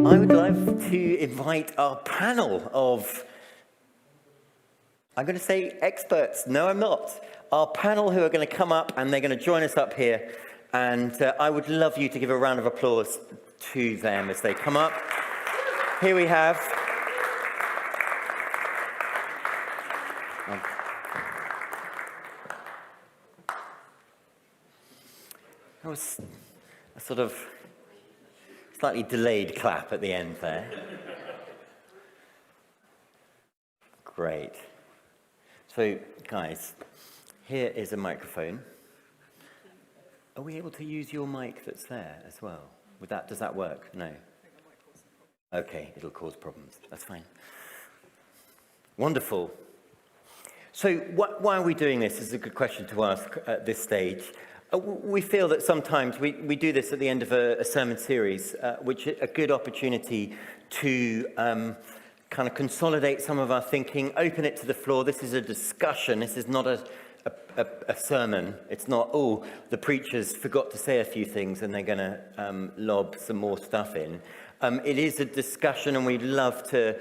I would love to invite our panel of, I'm going to say experts. No, I'm not. Our panel who are going to come up and they're going to join us up here. And I would love you to give a round of applause to them as they come up. Here we have. That was a sort of slightly delayed clap at the end there. Great. So, guys, here is a microphone. Are we able to use your mic that's there as well? Does that work? No. Okay, it'll cause problems. That's fine. Wonderful. So, why are we doing this? Is a good question to ask at this stage. We feel that sometimes we do this at the end of a sermon series, which is a good opportunity to kind of consolidate some of our thinking, open it to the floor. This is a discussion. This is not a sermon. It's not, the preachers forgot to say a few things and they're going to lob some more stuff in. It is a discussion, and we'd love to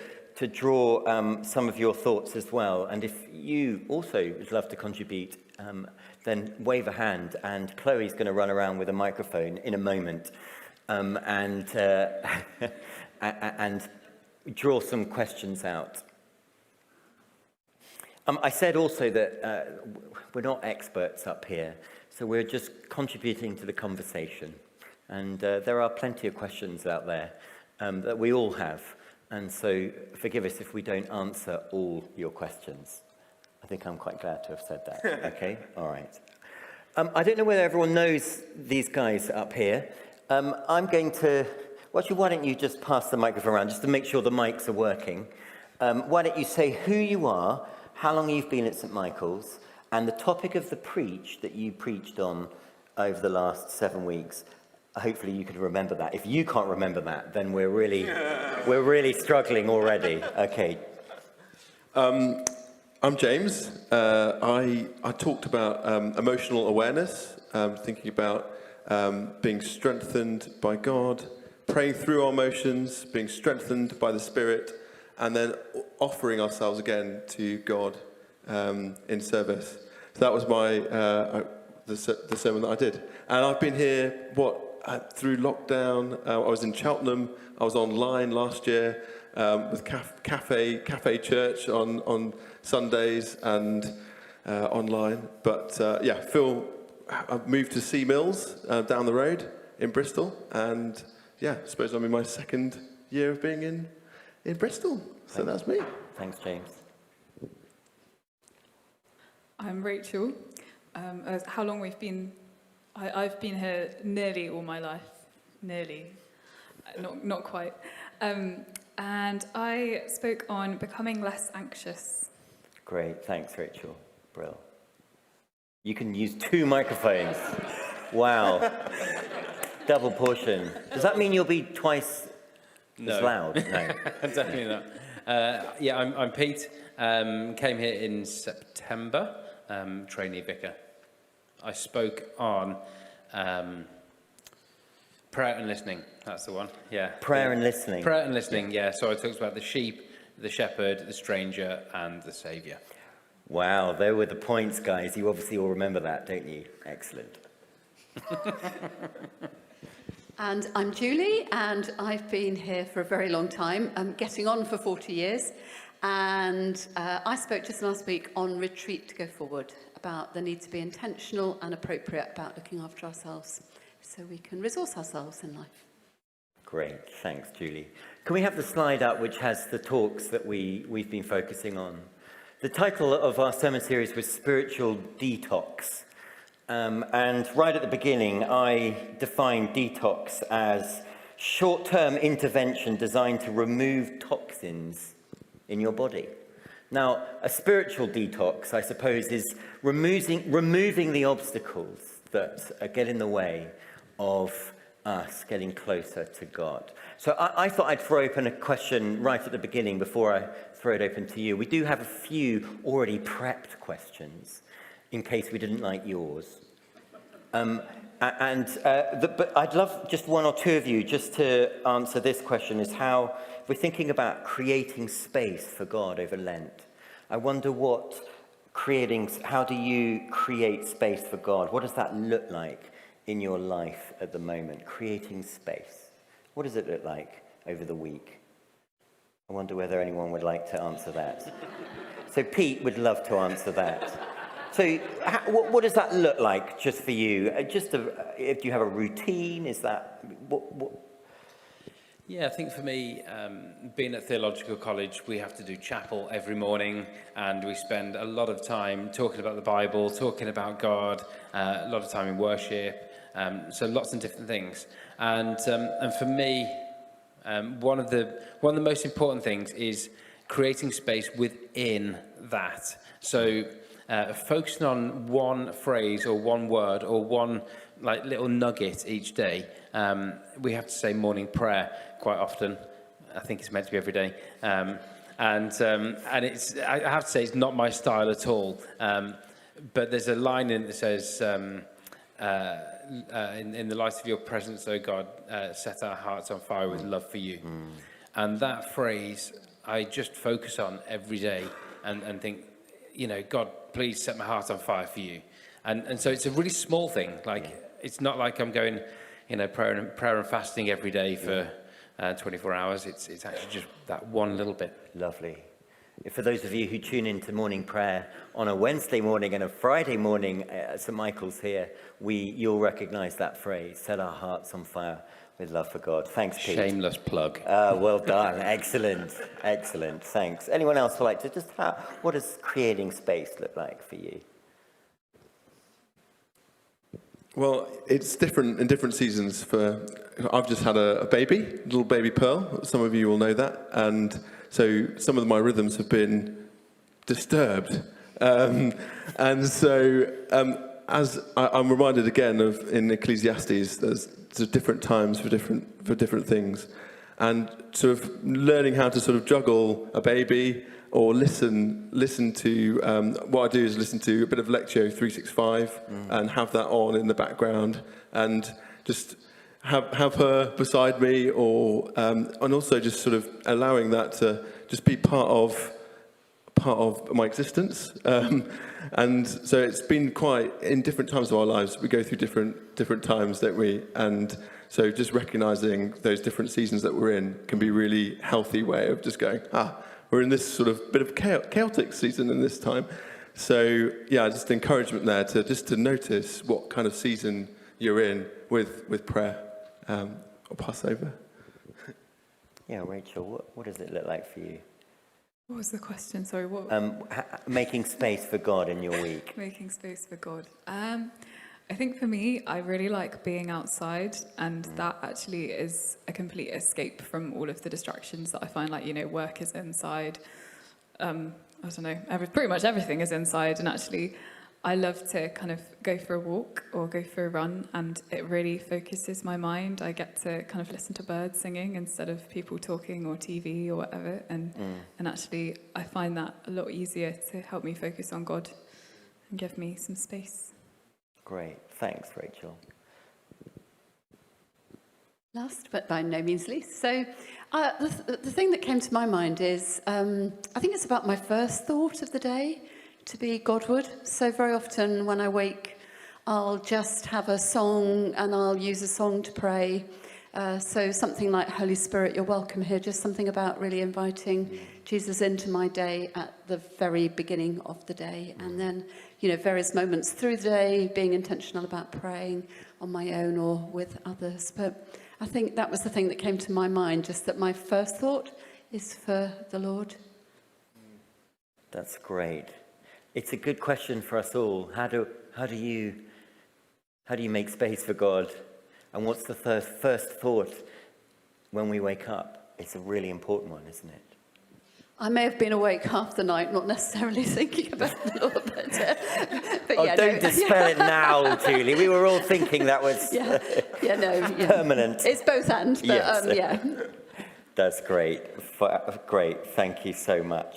draw some of your thoughts as well. And if you also would love to contribute, then wave a hand, and Chloe's going to run around with a microphone in a moment and draw some questions out. I said also that we're not experts up here, so we're just contributing to the conversation. And there are plenty of questions out there that we all have. And so forgive us if we don't answer all your questions. I think I'm quite glad to have said that. Okay, all right. I don't know whether everyone knows these guys up here. I'm going to... Well, actually, why don't you just pass the microphone around, just to make sure the mics are working. Why don't you say who you are, how long you've been at St. Michael's, and the topic of the preach that you preached on over the last 7 weeks. Hopefully you can remember that. If you can't remember that, then we're really struggling already. Okay. I'm James. I talked about emotional awareness, thinking about being strengthened by God, praying through our emotions, being strengthened by the Spirit, and then offering ourselves again to God in service. So that was the sermon that I did. And I've been here, through lockdown. I was in Cheltenham. I was online last year with Cafe Church on Sundays and online. But I've moved to Sea Mills down the road in Bristol. And I suppose I'm in my second year of being in Bristol. So that's me. Thanks, James. I'm Rachel. How long we've been... I've been here nearly all my life. Nearly. Not quite. And I spoke on becoming less anxious. Great. Thanks, Rachel. Brill. You can use 2 microphones. Wow. Double portion. Does that mean you'll be twice as loud? No. Definitely not. I'm Pete. Came here in September. Trainee vicar. I spoke on prayer and listening. That's the one. Yeah. Prayer and listening. Prayer and listening. Yeah. So I talked about the sheep, the shepherd, the stranger, and the saviour. Wow, there were the points, guys. You obviously all remember that, don't you? Excellent. And I'm Julie, and I've been here for a very long time. I'm getting on for 40 years. And I spoke just last week on Retreat to Go Forward, about the need to be intentional and appropriate about looking after ourselves so we can resource ourselves in life. Great, thanks, Julie. Can we have the slide up which has the talks that we've been focusing on? The title of our sermon series was Spiritual Detox. And right at the beginning, I defined detox as short-term intervention designed to remove toxins in your body. Now, a spiritual detox, I suppose, is removing the obstacles that get in the way of us getting closer to God. So I thought I'd throw open a question right at the beginning before I throw it open to you. We do have a few already prepped questions in case we didn't like yours. But I'd love just one or two of you just to answer this question, is how we're thinking about creating space for God over Lent. I wonder how do you create space for God? What does that look like in your life at the moment? Creating space. What does it look like over the week? I wonder whether anyone would like to answer that. So Pete would love to answer that. So what does that look like just for you? Do you have a routine? Is that... what? Yeah, I think for me, being at theological college, we have to do chapel every morning, and we spend a lot of time talking about the Bible, talking about God, a lot of time in worship, so lots of different things. And for me, one of the most important things is creating space within that. So focusing on one phrase or one word or one little nugget each day. We have to say morning prayer quite often. I think it's meant to be every day. And it's, I have to say, it's not my style at all. But there's a line in it that says, in the light of your presence, O God, set our hearts on fire with love for you. And that phrase, I just focus on every day and think, God, please set my heart on fire for you. And so it's a really small thing. It's not like I'm going, prayer and fasting every day for 24 hours. It's actually just that one little bit. Lovely. For those of you who tune into morning prayer on a Wednesday morning and a Friday morning at St. Michael's here, you'll recognise that phrase, set our hearts on fire with love for God. Thanks, Pete. Shameless plug. Well done. Excellent. Excellent. Thanks. Anyone else would like to what does creating space look like for you? Well, it's different in different seasons. I've just had a baby, little baby Pearl. Some of you will know that. And so some of my rhythms have been disturbed. And so as I'm reminded again of in Ecclesiastes, there's different times for different things. And sort of learning how to sort of juggle a baby or listen to, what I do is listen to a bit of Lectio 365 and have that on in the background and just have her beside me and also just sort of allowing that to just be part of my existence. And so it's been quite, in different times of our lives, we go through different times, don't we? And so just recognizing those different seasons that we're in can be a really healthy way of just going, we're in this sort of bit of chaotic season in this time. So yeah, just encouragement there to notice what kind of season you're in with prayer. I'll pass over. Yeah, Rachel, what does it look like for you? What was the question? Sorry, what? Making space for God in your week. Making space for God. I think for me, I really like being outside, and that actually is a complete escape from all of the distractions that I find, work is inside. I don't know, pretty much everything is inside, and actually I love to kind of go for a walk or go for a run, and it really focuses my mind. I get to kind of listen to birds singing instead of people talking or TV or whatever, and actually I find that a lot easier to help me focus on God and give me some space. Great. Thanks, Rachel. Last, but by no means least. So the thing that came to my mind is, I think it's about my first thought of the day, to be Godward. So very often when I wake, I'll just have a song and I'll use a song to pray. So something like Holy Spirit, you're welcome here. Just something about really inviting Jesus into my day at the very beginning of the day. And then, various moments through the day, being intentional about praying on my own or with others. But I think that was the thing that came to my mind, just that my first thought is for the Lord. That's great. It's a good question for us all. How do you make space for God? And what's the first thought when we wake up? It's a really important one, isn't it? I may have been awake half the night, not necessarily thinking about the Lord, but yeah. Don't dispel it now, Julie. We were all thinking that was permanent. It's both and, but yes. yeah. That's great. Great. Thank you so much.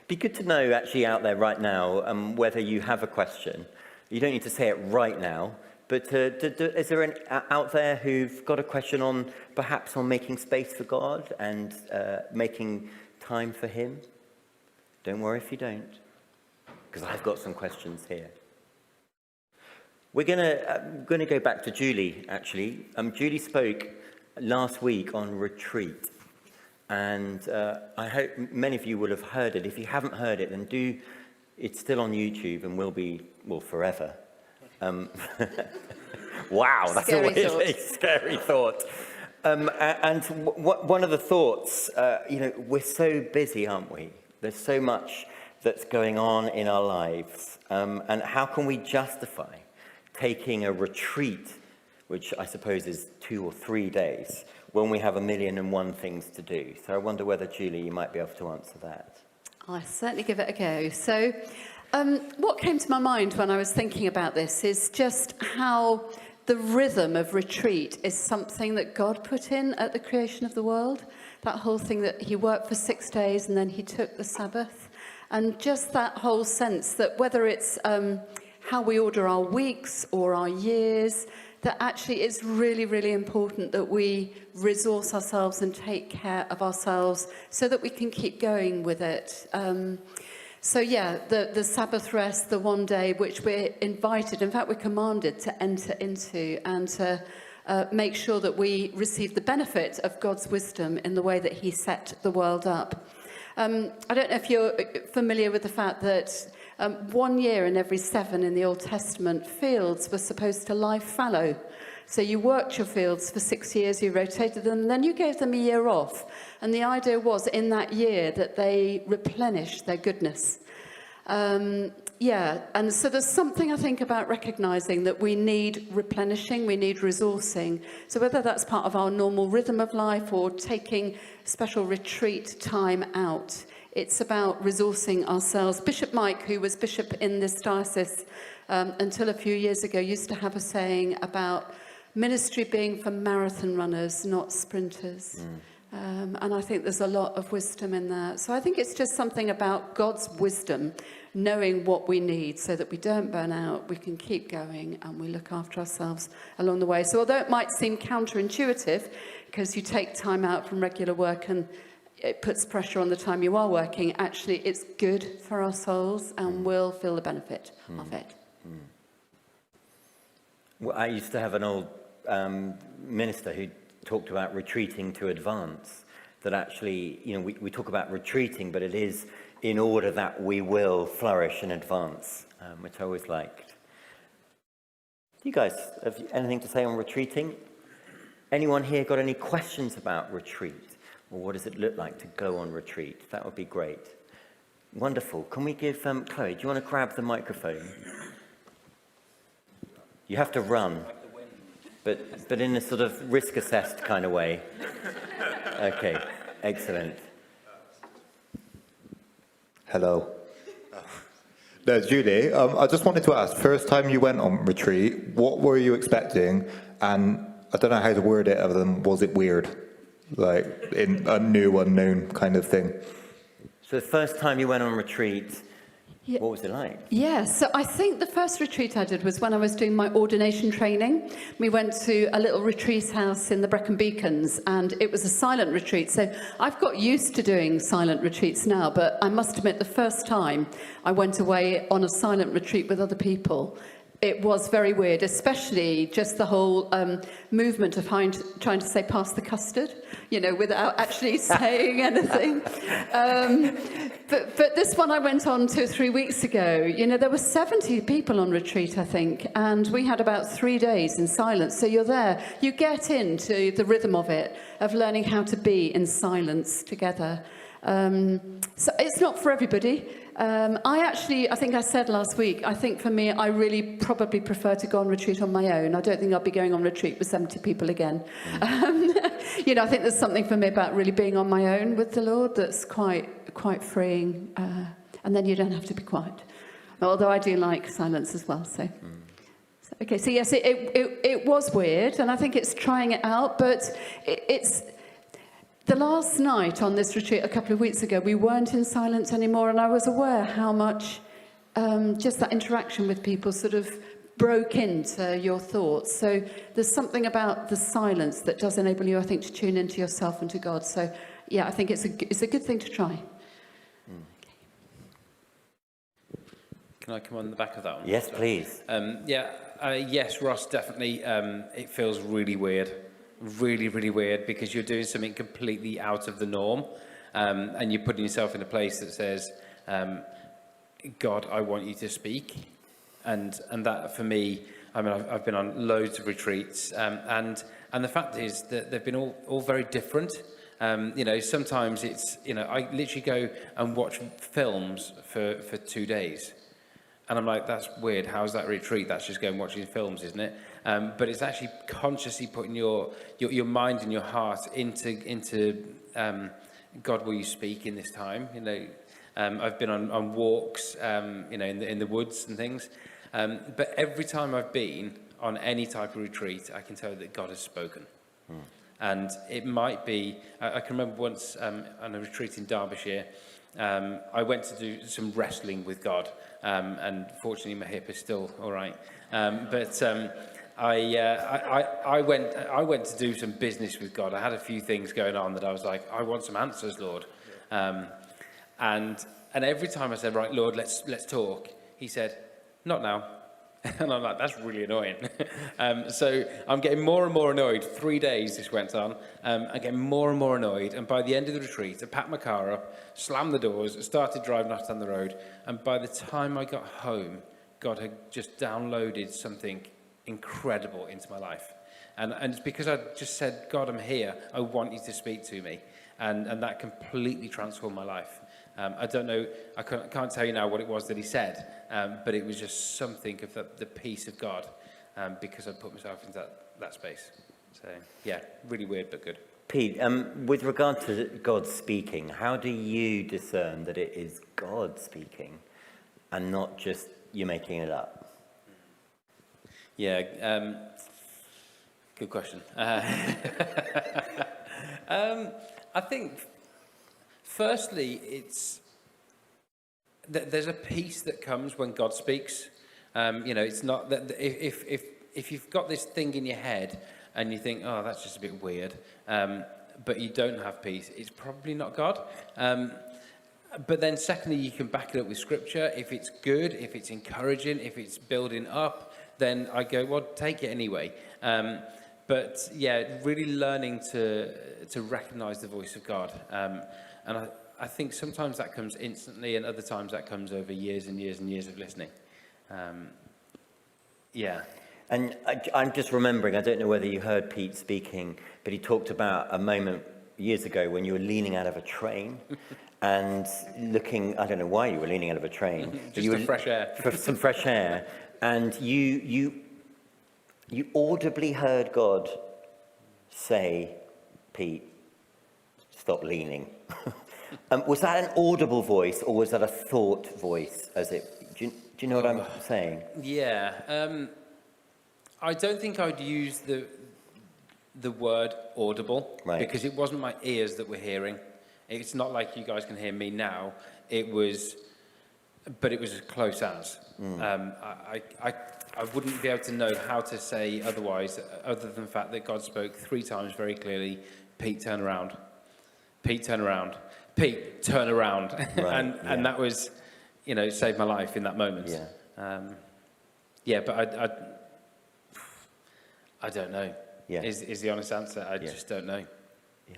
Be good to know, actually, out there right now, whether you have a question. You don't need to say it right now, But is there any out there who've got a question on perhaps on making space for God and making time for him? Don't worry if you don't, because I've got some questions here. We're going to go back to Julie, actually. Julie spoke last week on retreat. And I hope many of you will have heard it. If you haven't heard it, then do. It's still on YouTube and will be, well, forever. Wow, that's a really scary thought. And one of the thoughts, we're so busy, aren't we? There's so much that's going on in our lives. And how can we justify taking a retreat, which I suppose is 2 or 3 days, when we have 1,000,001 things to do? So I wonder whether, Julie, you might be able to answer that. I'll certainly give it a go. So what came to my mind when I was thinking about this is just how the rhythm of retreat is something that God put in at the creation of the world. That whole thing that he worked for 6 days and then he took the Sabbath. And just that whole sense that whether it's how we order our weeks or our years, that actually it's really, really important that we resource ourselves and take care of ourselves so that we can keep going with it. The Sabbath rest, the 1 day, which we're invited, in fact, we're commanded to enter into and to make sure that we receive the benefit of God's wisdom in the way that he set the world up. I don't know if you're familiar with the fact that 1 year in every 7 in the Old Testament, fields were supposed to lie fallow. So you worked your fields for 6 years, you rotated them, and then you gave them a year off. And the idea was in that year that they replenished their goodness. And so there's something, I think, about recognizing that we need replenishing, we need resourcing. So whether that's part of our normal rhythm of life or taking special retreat time out, it's about resourcing ourselves. Bishop Mike, who was bishop in this diocese until a few years ago, used to have a saying about ministry being for marathon runners, not sprinters. And I think there's a lot of wisdom in that. So I think it's just something about God's wisdom, knowing what we need so that we don't burn out, we can keep going, and we look after ourselves along the way. So although it might seem counterintuitive, because you take time out from regular work and it puts pressure on the time you are working, actually it's good for our souls and we'll feel the benefit of it. Well, I used to have an old minister who talked about retreating to advance, that actually, we talk about retreating, but it is in order that we will flourish and advance, which I always liked. You guys have anything to say on retreating? Anyone here got any questions about retreat? Or what does it look like to go on retreat? That would be great. Wonderful. Can we give Chloe, do you want to grab the microphone? You have to run, but in a sort of risk-assessed kind of way. Okay, excellent. Hello. No, Julie, I just wanted to ask, first time you went on retreat, what were you expecting? And I don't know how to word it other than, was it weird? Like, in a new, unknown kind of thing. So the first time you went on retreat, what was it like? Yeah, so I think the first retreat I did was when I was doing my ordination training. We went to a little retreat house in the Brecon Beacons, and it was a silent retreat. So I've got used to doing silent retreats now, but I must admit the first time I went away on a silent retreat with other people, it was very weird, especially just the whole movement of trying to say pass the custard, without actually saying anything. But this one I went on 2 or 3 weeks ago, there were 70 people on retreat, I think, and we had about 3 days in silence. So you're there, you get into the rhythm of it, of learning how to be in silence together. So it's not for everybody. I think I said last week, I think for me, I really probably prefer to go on retreat on my own. I don't think I'll be going on retreat with 70 people again. I think there's something for me about really being on my own with the Lord that's quite freeing. And then you don't have to be quiet. Although I do like silence as well, so. Okay, so yes, it was weird, and I think it's trying it out, but it's... The last night on this retreat a couple of weeks ago, we weren't in silence anymore, and I was aware how much just that interaction with people sort of broke into your thoughts. So there's something about the silence that does enable you, I think, to tune into yourself and to God. So yeah, I think it's a good thing to try. Can I come on the back of that one? Yes, please. Yes, Ross, definitely. It feels really weird. Really, really weird, because you're doing something completely out of the norm. And you're putting yourself in a place that says, God, I want you to speak. And that, for me, I mean, I've been on loads of retreats. And the fact is that they've been all very different. Sometimes it's, I literally go and watch films for 2 days. And I'm like, that's weird. How's that retreat? That's just going watching films, isn't it? But it's actually consciously putting your mind and your heart into God, will you speak in this time? I've been on walks, in the woods and things. But every time I've been on any type of retreat, I can tell that God has spoken. And it might be, I can remember once on a retreat in Derbyshire, I went to do some wrestling with God, and fortunately my hip is still all right. I went to do some business with God. I had a few things going on that I was like, I want some answers, Lord. And every time I said, right, Lord, let's talk, he said, not now. And I'm like, that's really annoying. So I'm getting more and more annoyed. 3 days this went on. I'm getting more and more annoyed. And by the end of the retreat, I packed my car up, slammed the doors, started driving off down the road. And by the time I got home, God had just downloaded something incredible into my life. And it's because I just said, God, I'm here. I want you to speak to me. And that completely transformed my life. I don't know, I can't tell you now what it was that he said, but it was just something of the peace of God, because I put myself into that space. So, yeah, really weird, but good. Pete, with regard to God speaking, how do you discern that it is God speaking and not just you making it up? Yeah, good question. I think, firstly, it's that there's a peace that comes when God speaks. It's not that if you've got this thing in your head and you think, oh, that's just a bit weird, but you don't have peace, it's probably not God. But then secondly, you can back it up with scripture. If it's good, if it's encouraging, if it's building up, then I go, well, take it anyway. But yeah, really learning to recognize the voice of God. And I think sometimes that comes instantly, and other times that comes over years and years and years of listening. Yeah. And I'm just remembering, I don't know whether you heard Pete speaking, but he talked about a moment years ago when you were leaning out of a train and looking, I don't know why you were leaning out of a train. Just for fresh air. For some fresh air. And you audibly heard God say, Pete, stop leaning. Was that an audible voice, or was that a thought voice? Do you know what I'm saying? Yeah. I don't think I'd use the word audible, right, because it wasn't my ears that were hearing. It's not like you guys can hear me now. But it was as close as. I wouldn't be able to know how to say otherwise, other than the fact that God spoke 3 times very clearly, Pete, turn around. Pete, turn around. Pete, turn around. Right, and that was, saved my life in that moment. Yeah. But I don't know. Yeah. Is the honest answer. I just don't know. Yeah.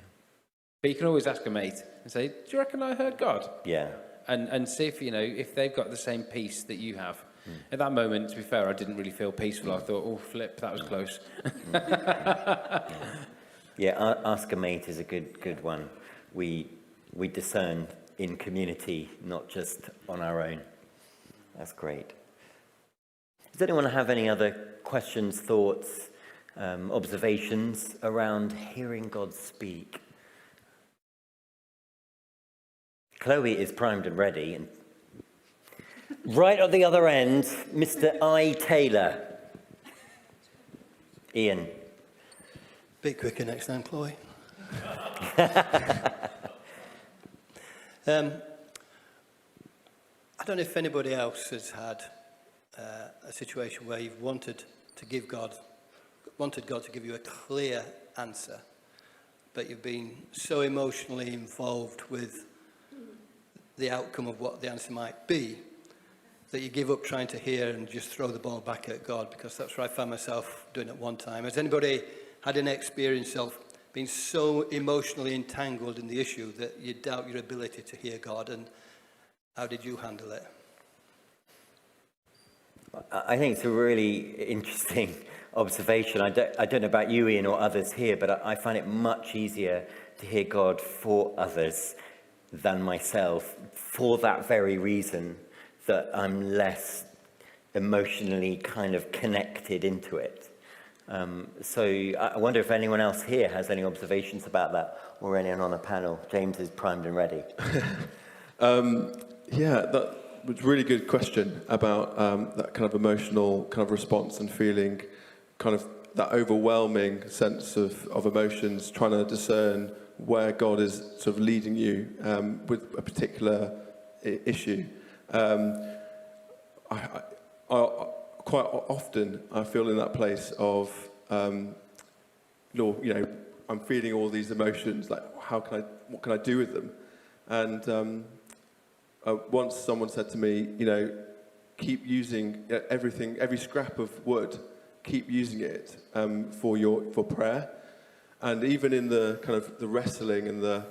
But you can always ask a mate and say, do you reckon I heard God? Yeah. And see if they've got the same peace that you have. At that moment, to be fair, I didn't really feel peaceful. I thought, oh, flip, that was close. Yeah, ask a mate is a good one. We discern in community, not just on our own. That's great. Does anyone have any other questions, thoughts, observations around hearing God speak? Chloe is primed and ready. And right at the other end, Mr. I. Taylor. Ian. Bit quicker next time, Chloe. I don't know if anybody else has had a situation where you've wanted God to give you a clear answer, but you've been so emotionally involved with the outcome of what the answer might be that you give up trying to hear and just throw the ball back at God, because that's what I found myself doing at one time. Has anybody had an experience of being so emotionally entangled in the issue that you doubt your ability to hear God, and how did you handle it? I think it's a really interesting observation. I don't know about you, Ian, or others here, but I find it much easier to hear God for others than myself, for that very reason, that I'm less emotionally kind of connected into it. So I wonder if anyone else here has any observations about that, or anyone on the panel. James is primed and ready. Yeah, that was a really good question about that kind of emotional kind of response and feeling, kind of that overwhelming sense of emotions, trying to discern where God is sort of leading you with a particular issue. I quite often I feel in that place of, Lord, I'm feeling all these emotions. Like, what can I do with them? And once someone said to me, keep using everything, every scrap of wood, keep using it for prayer. And even in the kind of the wrestling and the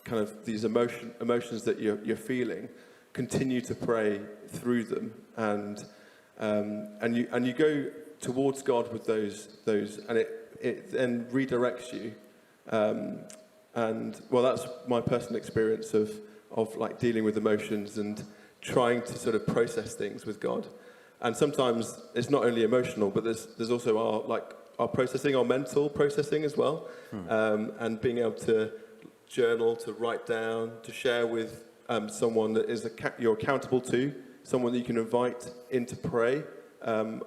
kind of these emotions that you're feeling, continue to pray through them, and you go towards God with those, and it then redirects you. And well, that's my personal experience of like dealing with emotions and trying to sort of process things with God. And sometimes it's not only emotional, but there's also our processing, our mental processing as well, and being able to journal, to write down, to share with someone that is you're accountable to, someone that you can invite in to pray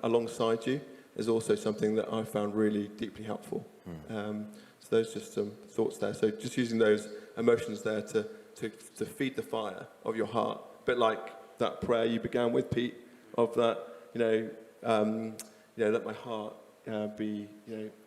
alongside you, is also something that I found really deeply helpful. So those just some thoughts there. So just using those emotions there to feed the fire of your heart, a bit like that prayer you began with, Pete, of that, let my heart be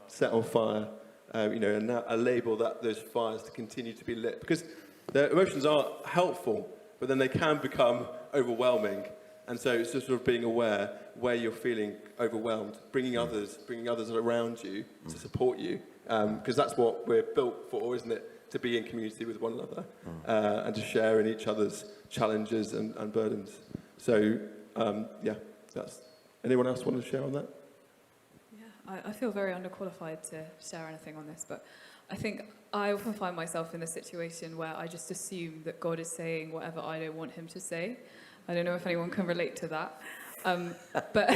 set on fire, and now I label those fires to continue to be lit, because the emotions are helpful, but then they can become overwhelming. And so it's just sort of being aware where you're feeling overwhelmed, bringing others around you to support you, because that's what we're built for, isn't it? To be in community with one another, and to share in each other's challenges and burdens. So, that's. Anyone else want to share on that? Yeah, I feel very underqualified to share anything on this, but I think I often find myself in the situation where I just assume that God is saying whatever I don't want him to say. I don't know if anyone can relate to that. But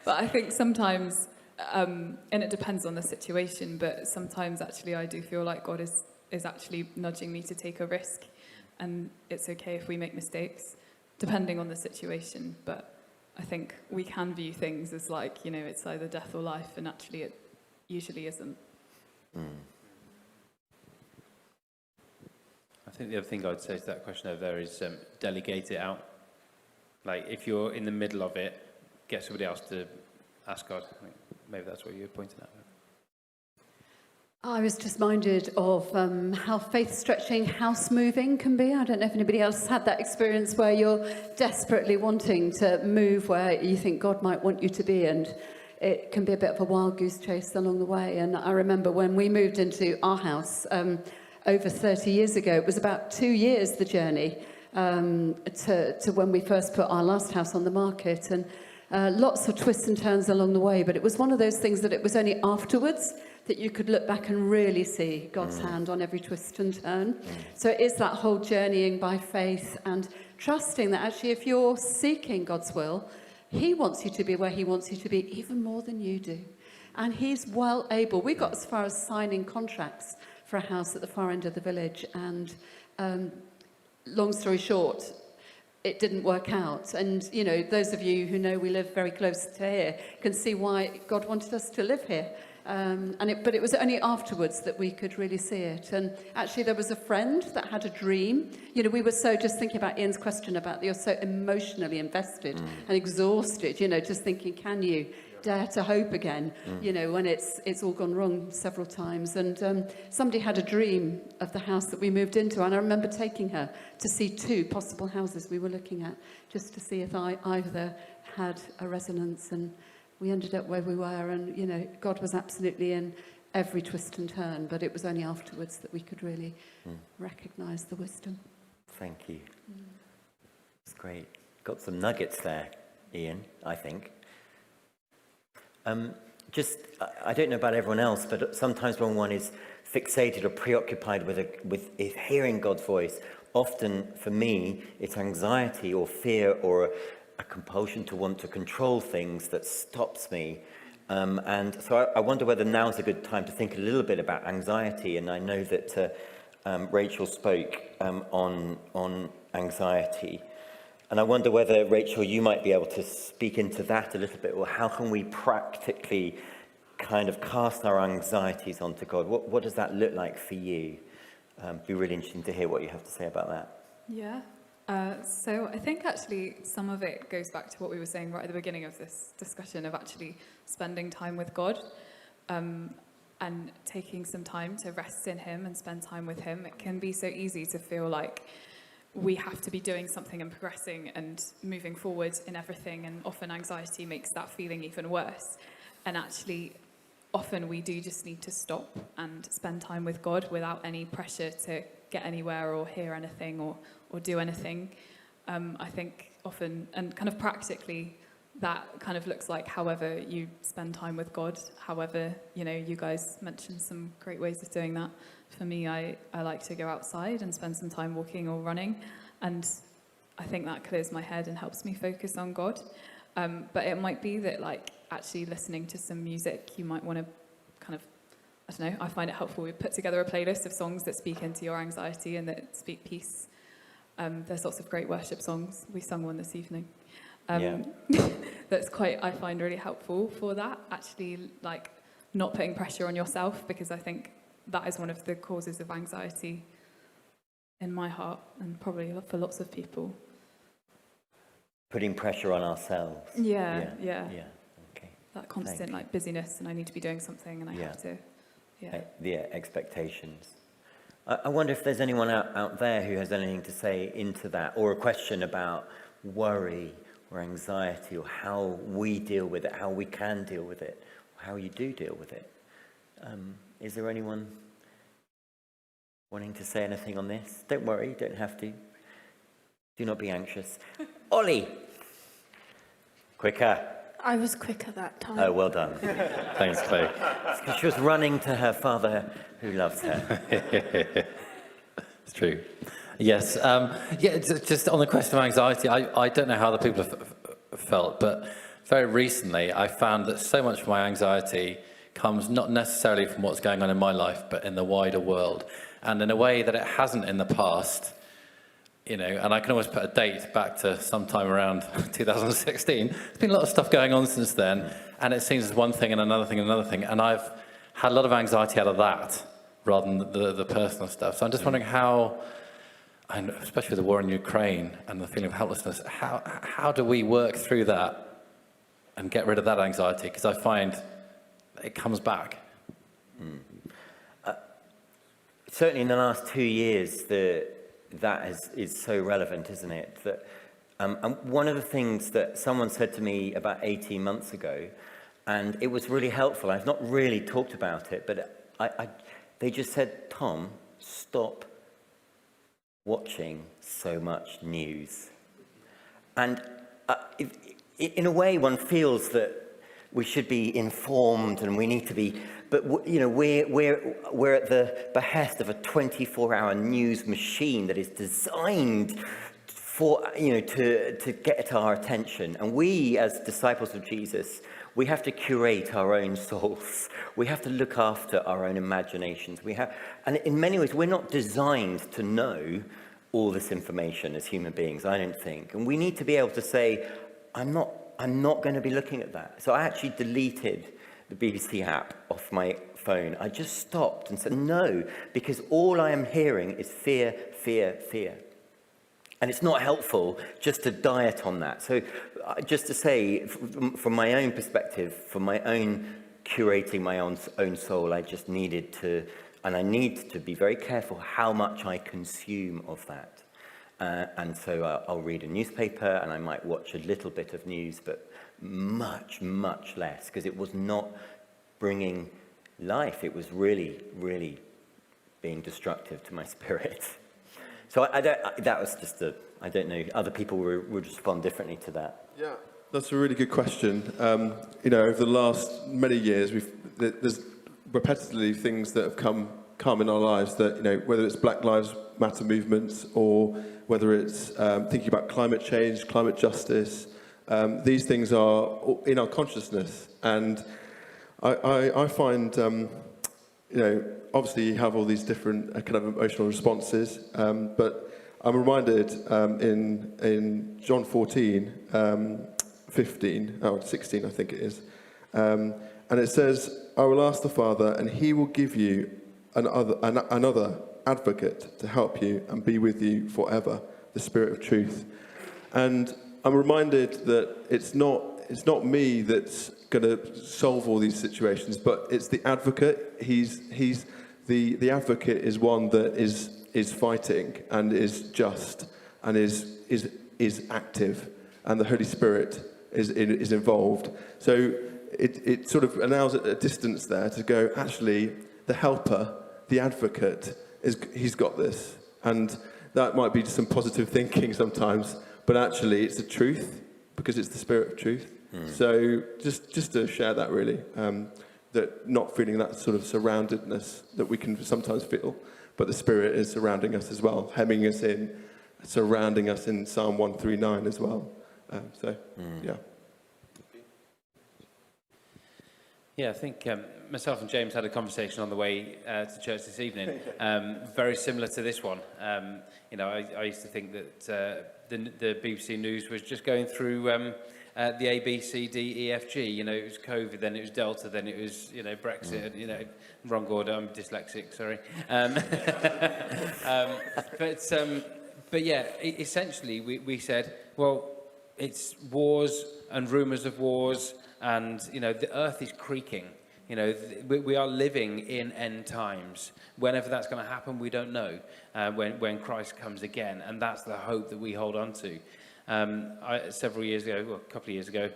I think sometimes, and it depends on the situation, but sometimes actually I do feel like God is actually nudging me to take a risk, and it's okay if we make mistakes, depending on the situation. But I think we can view things as like, it's either death or life, and actually it usually isn't. I think the other thing I'd say to that question over there is delegate it out. Like, if you're in the middle of it, get somebody else to ask God. I think maybe that's what you were pointing at. I was just minded of how faith-stretching house moving can be. I don't know if anybody else had that experience where you're desperately wanting to move where you think God might want you to be, and it can be a bit of a wild goose chase along the way. And I remember when we moved into our house over 30 years ago, it was about 2 years, the journey, to when we first put our last house on the market. And lots of twists and turns along the way, but it was one of those things that it was only afterwards that you could look back and really see God's hand on every twist and turn. So it is that whole journeying by faith and trusting that actually if you're seeking God's will, he wants you to be where he wants you to be, even more than you do. And he's well able. We got as far as signing contracts for a house at the far end of the village, and long story short, it didn't work out. And, those of you who know we live very close to here can see why God wanted us to live here. But it was only afterwards that we could really see it. And actually, there was a friend that had a dream. You know, we were so just thinking about Ian's question about you're so emotionally invested and exhausted. You know, just thinking, can you dare to hope again? You know, when it's all gone wrong several times. And somebody had a dream of the house that we moved into, and I remember taking her to see 2 possible houses we were looking at, just to see if either had a resonance. And we ended up where we were, and, you know, God was absolutely in every twist and turn, but it was only afterwards that we could really recognise the wisdom. Thank you. It's great. Got some nuggets there, Ian, I think. I don't know about everyone else, but sometimes when one is fixated or preoccupied with hearing God's voice, often for me, it's anxiety or fear or a compulsion to want to control things that stops me. And so I wonder whether now's a good time to think a little bit about anxiety. And I know that Rachel spoke on anxiety. And I wonder whether, Rachel, you might be able to speak into that a little bit, or how can we practically kind of cast our anxieties onto God? What does that look like for you? Be really interesting to hear what you have to say about that. Yeah. So I think actually some of it goes back to what we were saying right at the beginning of this discussion of actually spending time with God, and taking some time to rest in him and spend time with him. It can be so easy to feel like we have to be doing something and progressing and moving forward in everything, and often anxiety makes that feeling even worse. And actually, often we do just need to stop and spend time with God without any pressure to get anywhere or hear anything or do anything. I think often, and kind of practically, that kind of looks like however you spend time with God, however, you know, you guys mentioned some great ways of doing that. For me, I like to go outside and spend some time walking or running, and I think that clears my head and helps me focus on God. But it might be that, like, actually listening to some music, you might want to kind of, I don't know, I find it helpful. We put together a playlist of songs that speak into your anxiety and that speak peace. There's lots of great worship songs. We sung one this evening. That's quite, I find, really helpful for that. Actually, like, not putting pressure on yourself, because I think that is one of the causes of anxiety in my heart, and probably for lots of people. Putting pressure on ourselves. Yeah. Okay. That constant, like, busyness, and I need to be doing something, and I have to. Yeah. Expectations. I wonder if there's anyone out there who has anything to say into that, or a question about worry or anxiety, or how we deal with it, how we can deal with it, or how you do deal with it. Is there anyone wanting to say anything on this? Don't worry, you don't have to. Do not be anxious. Ollie! Quicker. I was quicker that time. Oh, well done. Thanks, Clay. She was running to her father who loves her. It's true. Yes. Just on the question of anxiety, I don't know how other people have felt, but very recently I found that so much of my anxiety comes not necessarily from what's going on in my life, but in the wider world, and in a way that it hasn't in the past. You know, and I can always put a date back to sometime around 2016. There's been a lot of stuff going on since then, and it seems there's one thing and another thing and another thing, and I've had a lot of anxiety out of that rather than the personal stuff. So I'm just wondering how, and especially with the war in Ukraine and the feeling of helplessness, how do we work through that and get rid of that anxiety? Because I find it comes back. Certainly in the last 2 years, that is so relevant, isn't it? That, and one of the things that someone said to me about 18 months ago, and it was really helpful, I've not really talked about it, but they just said, Tom, stop watching so much news. And in a way, one feels that we should be informed and we need to be, but you know, we're at the behest of a 24-hour news machine that is designed for, you know, to get our attention. And we, as disciples of Jesus, we have to curate our own souls. We have to look after our own imaginations. And in many ways, we're not designed to know all this information as human beings, I don't think. And we need to be able to say, I'm not going to be looking at that. So I actually deleted the BBC app off my phone. I just stopped and said, no, because all I am hearing is fear, fear, fear. And it's not helpful just to diet on that. So just to say, from my own perspective, from my own curating my own soul, I just needed to, and I need to be very careful how much I consume of that. And so I'll read a newspaper and I might watch a little bit of news, but much, much less, because it was not bringing life. It was really, really being destructive to my spirit. So that was just I don't know, other people would respond differently to that. Yeah, that's a really good question. Over the last many years, there's repetitively things that have come in our lives that, whether it's Black Lives Matter movements or whether it's thinking about climate change, climate justice, these things are in our consciousness. And I find, obviously you have all these different kind of emotional responses, but I'm reminded in John 14, 16, I think it is, and it says, I will ask the Father, and he will give you another advocate to help you and be with you forever, the Spirit of truth. And I'm reminded that it's not me that's going to solve all these situations, but it's the advocate. The advocate is one that is fighting and is just and is active, and the Holy Spirit is involved. So it sort of allows at a distance there to go, actually, the helper, the advocate, he's got this. And that might be just some positive thinking sometimes, but actually it's the truth, because it's the Spirit of truth. So just to share that, really, that not feeling that sort of surroundedness that we can sometimes feel, but the Spirit is surrounding us as well, hemming us in, surrounding us in Psalm 139 as well. Yeah. Yeah, I think myself and James had a conversation on the way to church this evening, very similar to this one. I used to think that the BBC News was just going through the A, B, C, D, E, F, G. It was COVID, then it was Delta, then it was, Brexit, wrong order, I'm dyslexic, sorry. But yeah, essentially we said, well, it's wars and rumours of wars, and, the earth is creaking. We are living in end times. Whenever that's going to happen, we don't know, when Christ comes again. And that's the hope that we hold on to. Several years ago, well, a couple of years ago,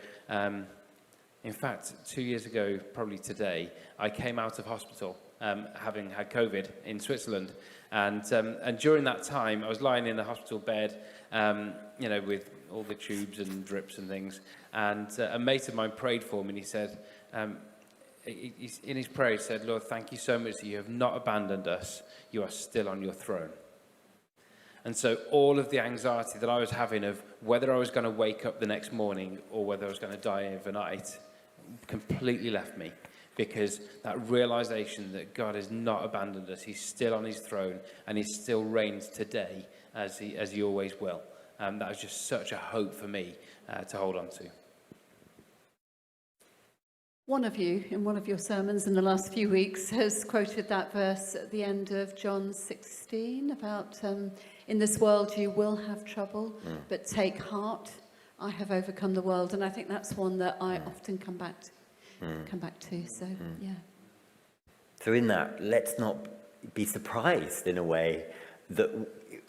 in fact, 2 years ago, probably today, I came out of hospital, having had COVID in Switzerland. And during that time, I was lying in the hospital bed, with all the tubes and drips and things. And a mate of mine prayed for me, and he said, in his prayer, he said, Lord, thank you so much that you have not abandoned us. You are still on your throne. And so all of the anxiety that I was having of whether I was going to wake up the next morning or whether I was going to die overnight completely left me, because that realization that God has not abandoned us, he's still on his throne, and he still reigns today as he always will. That was just such a hope for me to hold on to. One of you, in one of your sermons in the last few weeks, has quoted that verse at the end of John 16 about, in this world you will have trouble, but take heart, I have overcome the world. And I think that's one that I often come back to. So, yeah. So in that, let's not be surprised in a way that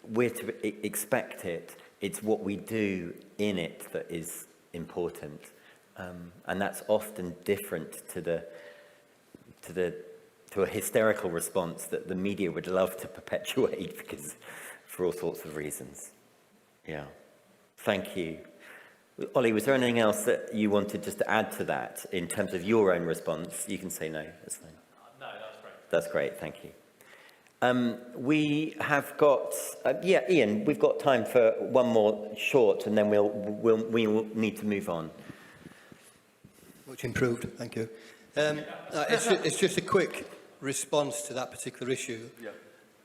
we're to expect it. It's what we do in it that is important. And that's often different to a hysterical response that the media would love to perpetuate, because for all sorts of reasons. Yeah. Thank you. Ollie, was there anything else that you wanted just to add to that in terms of your own response? You can say no. That's fine. No, that's great. That's great. Thank you. We have got, Ian, we've got time for one more short, and then we'll need to move on. Much improved, thank you. It's just a quick response to that particular issue. Yeah.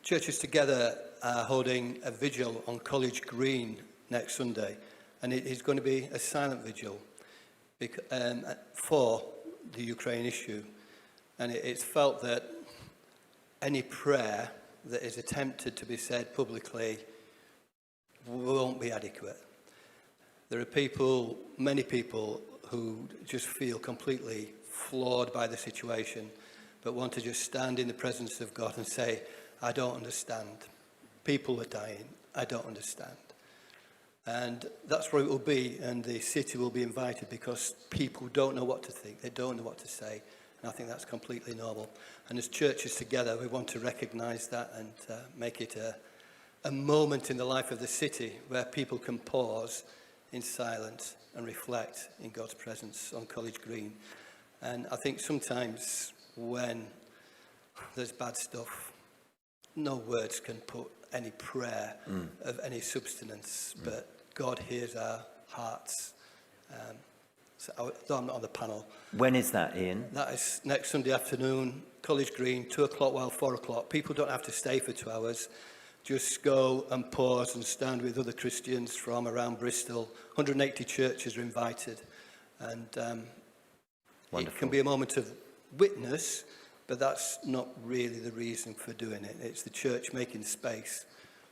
Churches Together are holding a vigil on College Green next Sunday, and it is going to be a silent vigil for the Ukraine issue. And it's felt that any prayer that is attempted to be said publicly won't be adequate. There are people, many people, who just feel completely flawed by the situation, but want to just stand in the presence of God and say, I don't understand. People are dying. I don't understand. And that's where it will be, and the city will be invited because people don't know what to think. They don't know what to say. And I think that's completely normal. And as churches together, we want to recognise that and make it a moment in the life of the city where people can pause in silence and reflect in God's presence on College Green. And I think sometimes when there's bad stuff, no words can put any prayer of any substance, but God hears our hearts. So I'm not on the panel. When is that, Ian? That is next Sunday afternoon, College Green, 2 o'clock while 4 o'clock. People don't have to stay for 2 hours. Just go and pause and stand with other Christians from around Bristol. 180 churches are invited. And it can be a moment of witness, but that's not really the reason for doing it. It's the church making space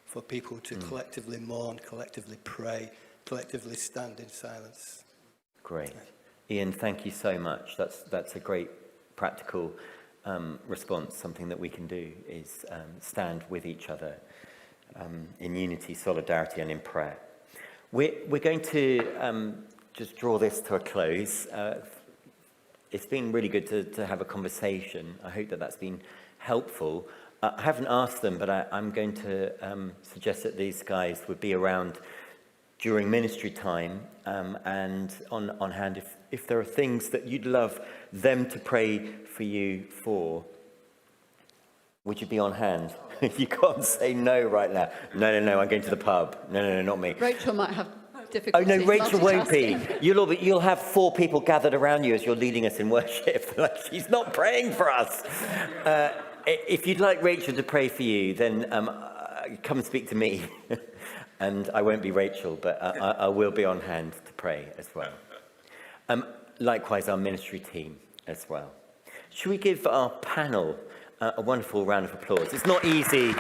for people to collectively mourn, collectively pray, collectively stand in silence. Great. Ian, thank you so much. That's a great practical response. Something that we can do is stand with each other in unity, solidarity, and in prayer. We're going to just draw this to a close. It's been really good to have a conversation. I hope that that's been helpful. I haven't asked them, but I'm going to suggest that these guys would be around during ministry time and on hand if there are things that you'd love them to pray for you for. Would you be on hand? You can't say no right now. No, I'm going to the pub. No, not me. Rachel might have Oh difficulty. no, Rachel won't be. multitasking. You'll have 4 people gathered around you as you're leading us in worship. Like, she's not praying for us. If you'd like Rachel to pray for you, then come and speak to me. And I won't be Rachel, but I will be on hand to pray as well. Likewise, our ministry team as well. Should we give our panel a wonderful round of applause? It's not easy.